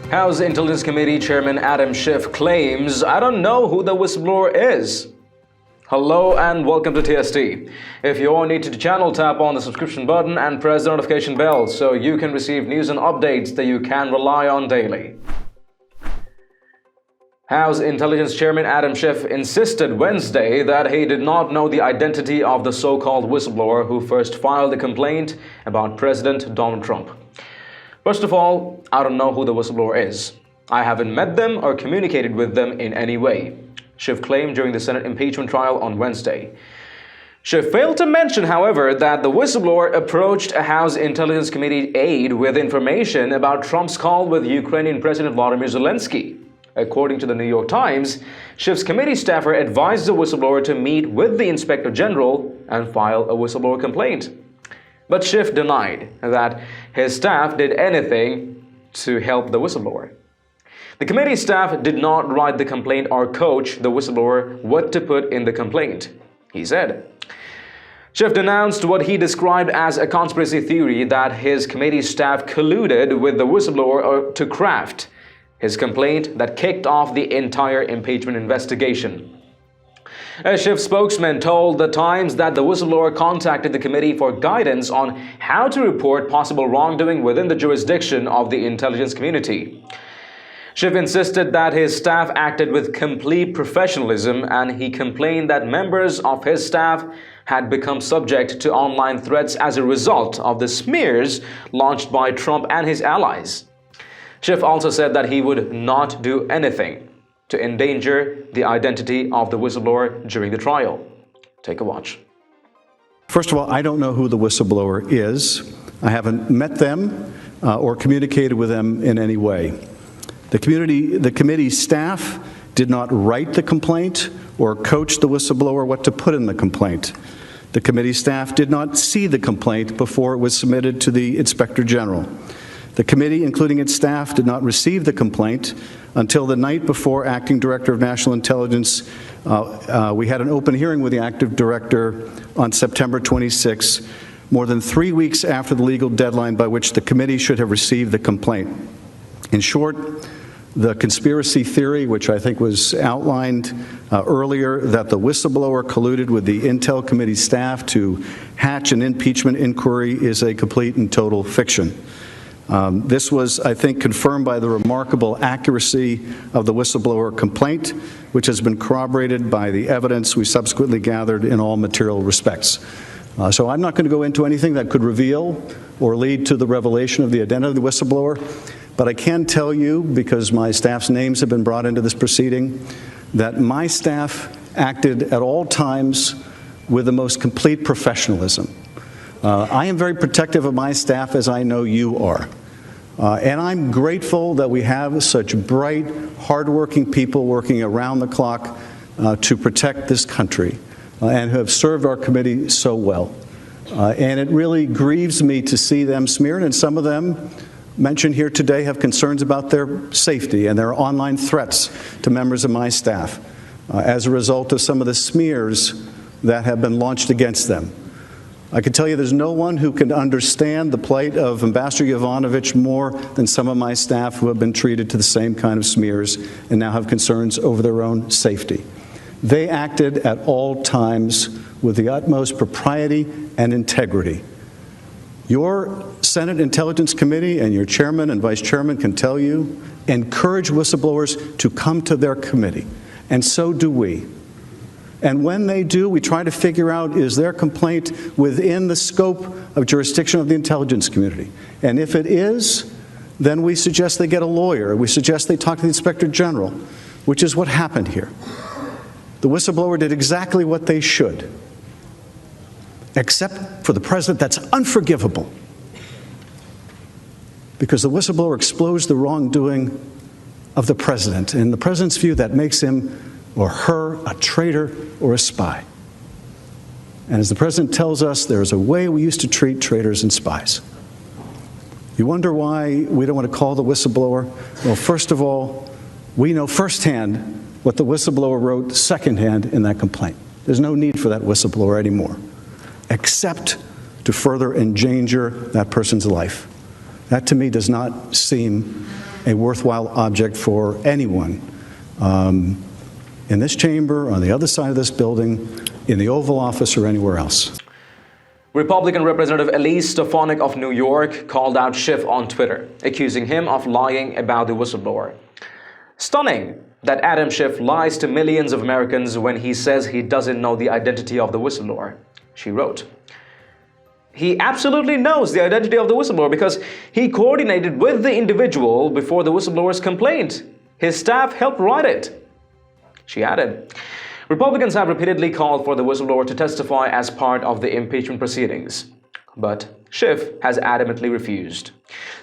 House Intelligence Committee Chairman Adam Schiff claims, "I don't know who the whistleblower is." Hello and welcome to TST. If you're new to the channel, tap on the subscription button and press the notification bell so you can receive news and updates that you can rely on daily. House Intelligence Chairman Adam Schiff insisted Wednesday that he did not know the identity of the so-called whistleblower who first filed a complaint about President Donald Trump. First of all, I don't know who the whistleblower is. I haven't met them or communicated with them in any way, Schiff claimed during the Senate impeachment trial on Wednesday. Schiff failed to mention, however, that the whistleblower approached a House Intelligence Committee aide with information about Trump's call with Ukrainian President Volodymyr Zelensky. According to the New York Times, Schiff's committee staffer advised the whistleblower to meet with the Inspector General and file a whistleblower complaint. But Schiff denied that his staff did anything to help the whistleblower. The committee staff did not write the complaint or coach the whistleblower what to put in the complaint, he said. Schiff denounced what he described as a conspiracy theory that his committee staff colluded with the whistleblower to craft his complaint that kicked off the entire impeachment investigation. A Schiff spokesman told The Times that the whistleblower contacted the committee for guidance on how to report possible wrongdoing within the jurisdiction of the intelligence community. Schiff insisted that his staff acted with complete professionalism, and he complained that members of his staff had become subject to online threats as a result of the smears launched by Trump and his allies. Schiff also said that he would not do anything to endanger the identity of the whistleblower during the trial. Take a watch. First of all, I don't know who the whistleblower is. I haven't met them or communicated with them in any way. The committee staff did not write the complaint or coach the whistleblower what to put in the complaint. The committee staff did not see the complaint before it was submitted to the Inspector General. The committee, including its staff, did not receive the complaint until the night before Acting Director of National Intelligence. We had an open hearing with the Acting Director on September 26, more than 3 weeks after the legal deadline by which the committee should have received the complaint. In short, the conspiracy theory, which I think was outlined earlier, that the whistleblower colluded with the Intel Committee staff to hatch an impeachment inquiry is a complete and total fiction. This was, I think, confirmed by the remarkable accuracy of the whistleblower complaint, which has been corroborated by the evidence we subsequently gathered in all material respects. So I'm not going to go into anything that could reveal or lead to the revelation of the identity of the whistleblower, but I can tell you, because my staff's names have been brought into this proceeding, that my staff acted at all times with the most complete professionalism. I am very protective of my staff, as I know you are. And I'm grateful that we have such bright, hardworking people working around the clock to protect this country and who have served our committee so well. And it really grieves me to see them smeared, and some of them mentioned here today have concerns about their safety and their online threats to members of my staff as a result of some of the smears that have been launched against them. I can tell you there's no one who can understand the plight of Ambassador Yovanovitch more than some of my staff who have been treated to the same kind of smears and now have concerns over their own safety. They acted at all times with the utmost propriety and integrity. Your Senate Intelligence Committee and your chairman and vice chairman can tell you, encourage whistleblowers to come to their committee, and so do we. And when they do, we try to figure out, is their complaint within the scope of jurisdiction of the intelligence community? And if it is, then we suggest they get a lawyer. We suggest they talk to the Inspector General, which is what happened here. The whistleblower did exactly what they should, except for the president. That's unforgivable, because the whistleblower exposed the wrongdoing of the president. In the president's view, that makes him or her a traitor or a spy. And as the president tells us, there's a way we used to treat traitors and spies. You wonder why we don't want to call the whistleblower? Well, first of all, we know firsthand what the whistleblower wrote secondhand in that complaint. There's no need for that whistleblower anymore, except to further endanger that person's life. That, to me, does not seem a worthwhile object for anyone in this chamber, on the other side of this building, in the Oval Office, or anywhere else. Republican Representative Elise Stefanik of New York called out Schiff on Twitter, accusing him of lying about the whistleblower. Stunning that Adam Schiff lies to millions of Americans when he says he doesn't know the identity of the whistleblower, she wrote. He absolutely knows the identity of the whistleblower because he coordinated with the individual before the whistleblower's complaint. His staff helped write it, she added. Republicans have repeatedly called for the whistleblower to testify as part of the impeachment proceedings, but Schiff has adamantly refused.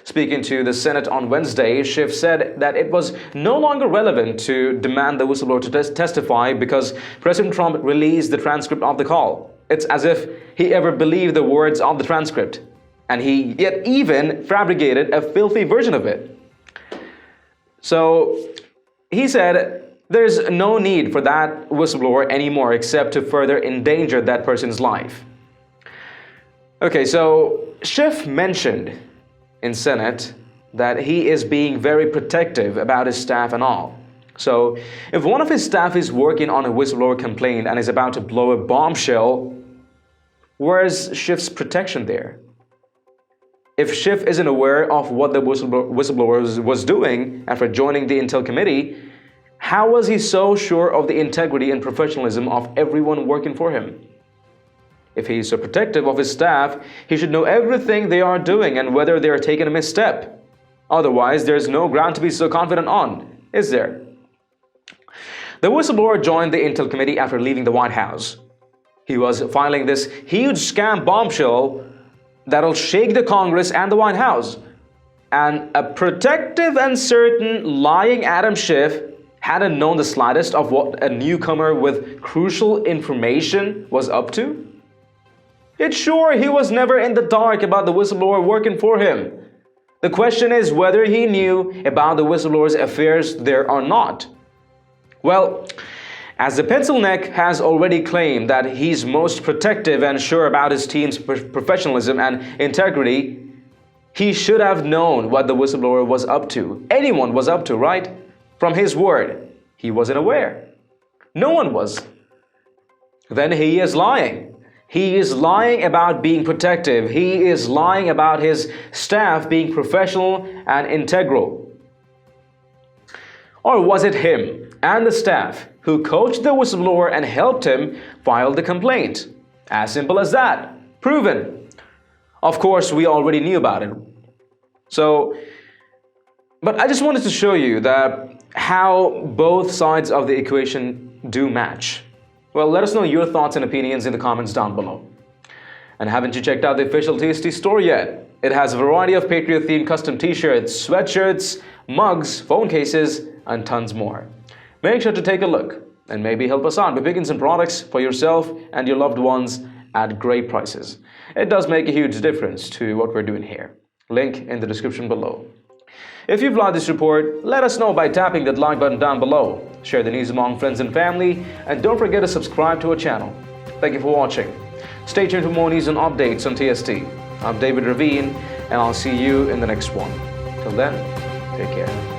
Speaking to the Senate on Wednesday, Schiff said that it was no longer relevant to demand the whistleblower to testify because President Trump released the transcript of the call. It's as if he ever believed the words of the transcript, and he yet even fabricated a filthy version of it. So he said there's no need for that whistleblower anymore except to further endanger that person's life. Okay, so Schiff mentioned in Senate that he is being very protective about his staff and all. So if one of his staff is working on a whistleblower complaint and is about to blow a bombshell, where's Schiff's protection there? If Schiff isn't aware of what the whistleblower was doing after joining the Intel committee, how was he so sure of the integrity and professionalism of everyone working for him? If he is so protective of his staff, he should know everything they are doing and whether they are taking a misstep. Otherwise, there's no ground to be so confident on, is there? The whistleblower joined the Intel committee after leaving the White House. He was filing this huge scam bombshell that'll shake the Congress and the White House. And a protective and certain lying Adam Schiff hadn't known the slightest of what a newcomer with crucial information was up to? It's sure he was never in the dark about the whistleblower working for him. The question is whether he knew about the whistleblower's affairs there or not. Well, as the pencil neck has already claimed that he's most protective and sure about his team's professionalism and integrity, he should have known what the whistleblower was up to. Anyone was up to, right? From his word, he wasn't aware. No one was. Then he is lying. He is lying about being protective. He is lying about his staff being professional and integral. Or was it him and the staff who coached the whistleblower and helped him file the complaint? As simple as that. Proven. Of course, we already knew about it. But I just wanted to show you that how both sides of the equation do match. Well, let us know your thoughts and opinions in the comments down below. And haven't you checked out the official TST store yet? It has a variety of Patriot-themed custom t-shirts, sweatshirts, mugs, phone cases, and tons more. Make sure to take a look and maybe help us out by picking some products for yourself and your loved ones at great prices. It does make a huge difference to what we're doing here. Link in the description below. If you've liked this report, let us know by tapping that like button down below. Share the news among friends and family, and don't forget to subscribe to our channel. Thank you for watching. Stay tuned for more news and updates on TST. I'm David Ravine, and I'll see you in the next one. Till then, take care.